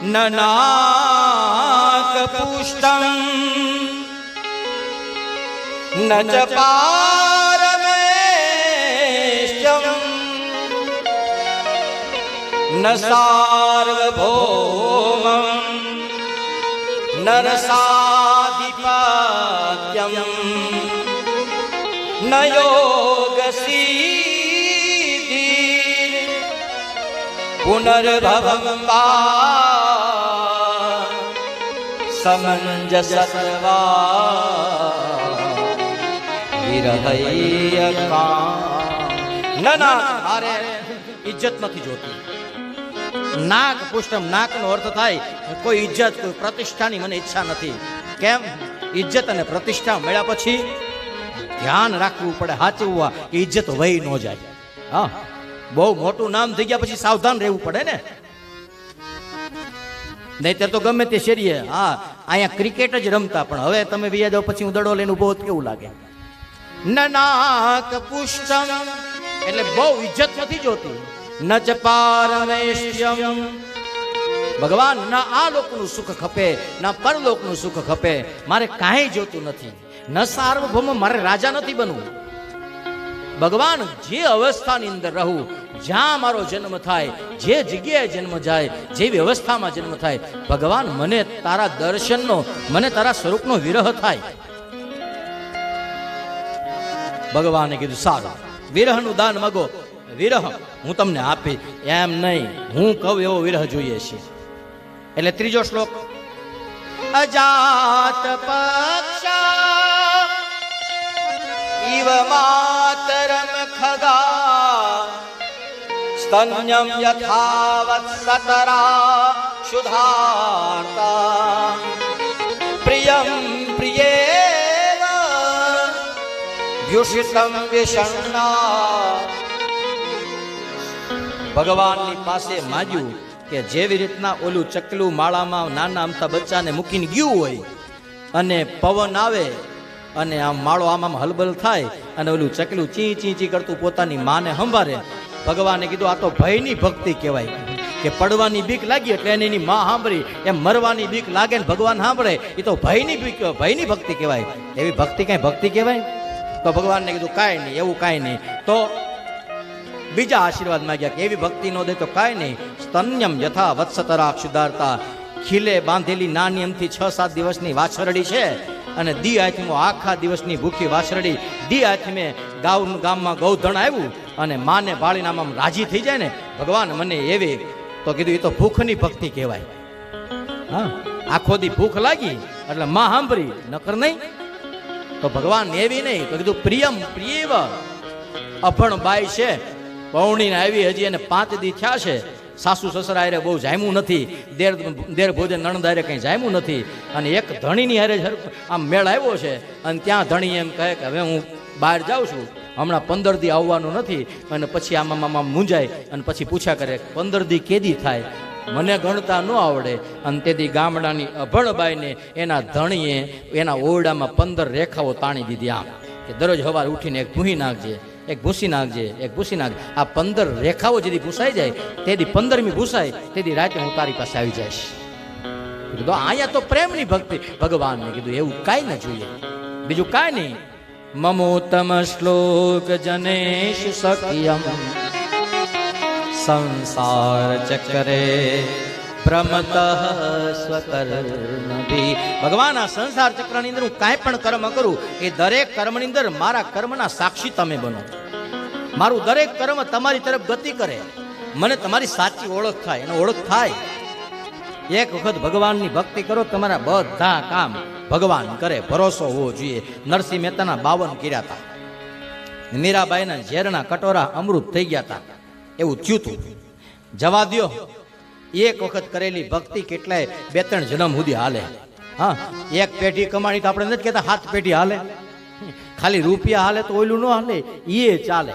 નનાકપુષ્ટં ન ચ પારમેષ્ટ્યં ન સાર્વભૌમં નરસાધિપત્યં ન યોગસિદ્ધિ પુનર્ભવં વા સમંજસર્વા વિરહય કામ. ના મારે ઇજ્જત નથી જોતી. નાક પુષ્ટમ, નાક નો અર્થ થાય કોઈ ઇજ્જત કોઈ પ્રતિષ્ઠાની મને ઈચ્છા નથી. કેમ? ઇજ્જત અને પ્રતિષ્ઠા મળ્યા પછી ધ્યાન રાખવું પડે, સાચવવા કે ઇજ્જત વહી ન જાય. હા, બહુ મોટું નામ થઈ ગયા પછી સાવધાન રહેવું પડે ને. નહીતર તો ગમે તે શેરીએ, હા અહીંયા ક્રિકેટ જ રમતા, પણ હવે તમે વિયા જાવ પછી હું દડો લઈને ઉભો કેવું લાગે. નનાક પુષ્ટમ એટલે બહુ ઇજ્જત નથી જોતી. ન ચ પારમેષ્ટ્યમ, ભગવાન ના આ લોકનું સુખ ખપે ના પરલોકનું સુખ ખપે, મારે કાંઈ જોતું નથી. ન સાર્વભૌમ, મારે રાજા નથી બનવું. ભગવાન જે અવસ્થાની અંદર રહું, જ્યાં મારો જન્મ થાય, જે જગ્યાએ જન્મ જાય, જેવી અવસ્થામાં જન્મ થાય, ભગવાન મને તારા દર્શનનો, મને તારા સ્વરૂપનો વિરહ થાય. ભગવાને કીધું સારું, વિરહનું દાન માગો, વિરહ હું તમને આપી. એમ નહીં, હું કહું એવો વિરહ જોઈએ છે. એટલે ત્રીજો શ્લોક, અજાત પક્ષા ઇવ માતરમ ખગા સ્તન્યમ યથાવત સતરા શુદ્ધાર્તા પ્રિયમ પ્રિયેવ વ્યુષિતમ વિષણ્ણા. ભગવાનની પાસે માંગ્યું કે જેવી રીતના ઓલું ચકલું માળામાં નાના અમથા બચ્ચાને મૂકીને ગયું હોય અને પવન આવે અને આમ માળો આમ હલબલ થાય અને ઓલું ચકલું ચી ચી ચી કરતું પોતાની માને સંભાળે. ભગવાને કીધું આ તો ભયની ભક્તિ કહેવાય. કે પડવાની બીક લાગી એટલે એને એની માં સાંભળી, એમ મરવાની બીક લાગે ને ભગવાન સાંભળે, એ તો ભયની બીક, ભયની ભક્તિ કહેવાય. એવી ભક્તિ કઈ ભક્તિ કહેવાય? તો ભગવાનને કીધું કાંઈ નહીં, એવું કાંઈ નહીં. તો બીજા આશીર્વાદ માંગ્યા કે એવી ભક્તિ નો દે તો કાંઈ નહીં. સ્તન્યમ યથા વત્સતરા શુદ્ધાર્તા, ખીલે બાંધેલી નાની અમથી 6-7 દિવસની વાછરડી છે અને દી આથમો આખા દિવસની ભૂખી વાછરડી દી આથમે ગામમાં ગૌધણ આવ્યું અને માને ભાળીને આમ રાજી થઈ જાય ને, ભગવાન મને એવી. તો કીધું એ તો ભૂખની ભક્તિ કહેવાય. હા, આખો દી ભૂખ લાગી એટલે માં સાંભળી, નકર નહીં. તો ભગવાન એવી નહીં. તો કીધું પ્રિયમ પ્રિયવ, અભણ બાઈ છે, પૌણીને આવી હજી એને 5 દી થયા છે, સાસુ સસરા હારે બહુ જામ્યું નથી, દેર ભોજન નણંદ હારે કંઈ જામ્યું નથી, અને એક ધણીની હારે આમ મેળ આવ્યો છે. અને ત્યાં ધણી એમ કહે કે હવે હું બહાર જાઉં છું, હમણાં 15 દી આવવાનું નથી. અને પછી આમાં મૂંઝાય અને પછી પૂછ્યા કરે 15 દી કેદી થાય, મને ગણતા ન આવડે. અને તેથી ગામડાની અભણબાઈને એના ધણીએ એના ઓરડામાં 15 રેખાઓ તાણી દીધી, આમ કે દરરોજ સવારે ઉઠીને એક ભૂહી નાખજે, એક ભૂસી નાખજે, એક ભૂસી નાખજે. આ 15 રેખાઓ જેથી ભૂસાઈ જાય, તેથી 15મી ભૂસાય તેથી રાતે હું તારી પાસે આવી જઈશ. કીધું અહીંયા તો પ્રેમની ભક્તિ. ભગવાનને કીધું એવું કાંઈ ન જોઈએ, બીજું કાંઈ નહીં. મમોત્તમ શ્લોક જનેશ સખ્યમ સંસાર ચક્રે ભ્રમત સ્વકર્મભી. ભગવાન આ સંસાર ચક્રની અંદર હું કાંઈ પણ કર્મ કરું એ દરેક કર્મની અંદર મારા કર્મના સાક્ષી તમે બનો. મારું દરેક કર્મ તમારી તરફ ગતિ કરે, મને તમારી સાચી ઓળખ થાય, એનો ઓળખ થાય. એક વખત ભગવાનની ભક્તિ કરો, તમારા બધા કામ ભગવાન કરે, ભરોસો હોવો જોઈએ. નરસિંહ મહેતાના 52 કર્યા હતા, મીરાબાઈના ઝેરના કટોરા અમૃત થઈ ગયા હતા, એવું થયું હતું. જવા દ્યો, એક વખત કરેલી ભક્તિ કેટલાય 2-3 જન્મ સુધી હાલે. હા, એક પેઢી કમાણી તો આપણે નથી કહેતા 7 પેઢી હાલે. ખાલી રૂપિયા હાલે તો ઓયલું ન હાલે, એ ચાલે.